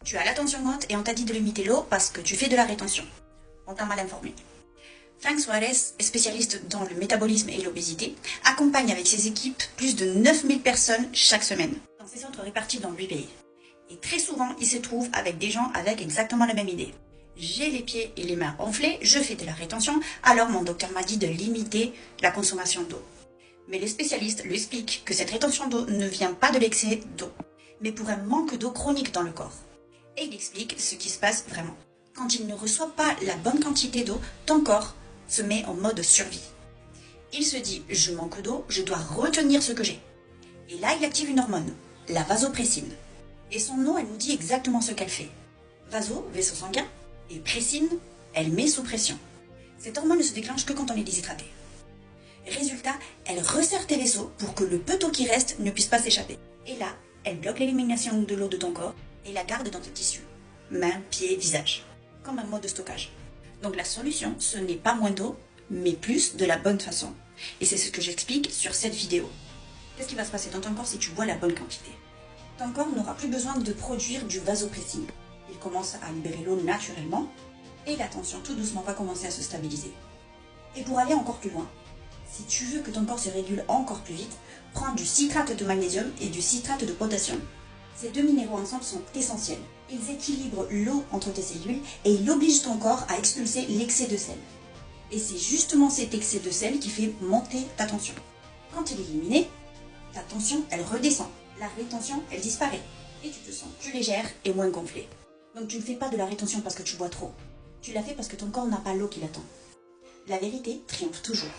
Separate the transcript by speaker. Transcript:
Speaker 1: Tu as la tension haute et on t'a dit de limiter l'eau parce que tu fais de la rétention. On t'a mal informé. Frank Suarez est spécialiste dans le métabolisme et l'obésité, accompagne avec ses équipes plus de 9000 personnes chaque semaine, dans ses centres répartis dans 8 pays. Et très souvent, il se trouve avec des gens avec exactement la même idée. J'ai les pieds et les mains enflés, je fais de la rétention, alors mon docteur m'a dit de limiter la consommation d'eau. Mais les spécialistes lui expliquent que cette rétention d'eau ne vient pas de l'excès d'eau, mais pour un manque d'eau chronique dans le corps. Et il explique ce qui se passe vraiment. Quand il ne reçoit pas la bonne quantité d'eau, ton corps se met en mode survie. Il se dit, je manque d'eau, je dois retenir ce que j'ai. Et là, il active une hormone, la vasopressine. Et son nom, elle nous dit exactement ce qu'elle fait. Vaso, vaisseau sanguin, et pressine, elle met sous pression. Cette hormone ne se déclenche que quand on est déshydraté. Résultat, elle resserre tes vaisseaux pour que le peu d'eau qui reste ne puisse pas s'échapper. Et là, elle bloque l'élimination de l'eau de ton corps et la garde dans tes tissus. Mains, pieds, visage. Comme un mode de stockage. Donc la solution, ce n'est pas moins d'eau, mais plus de la bonne façon. Et c'est ce que j'explique sur cette vidéo. Qu'est-ce qui va se passer dans ton corps si tu bois la bonne quantité? Ton corps n'aura plus besoin de produire du vasopressine. Il commence à libérer l'eau naturellement et la tension tout doucement va commencer à se stabiliser. Et pour aller encore plus loin, si tu veux que ton corps se régule encore plus vite, prends du citrate de magnésium et du citrate de potassium. Ces deux minéraux ensemble sont essentiels. Ils équilibrent l'eau entre tes cellules et ils obligent ton corps à expulser l'excès de sel. Et c'est justement cet excès de sel qui fait monter ta tension. Quand il est éliminé, ta tension, elle redescend. La rétention, elle disparaît. Et tu te sens plus légère et moins gonflée. Donc tu ne fais pas de la rétention parce que tu bois trop. Tu la fais parce que ton corps n'a pas l'eau qui l'attend. La vérité triomphe toujours.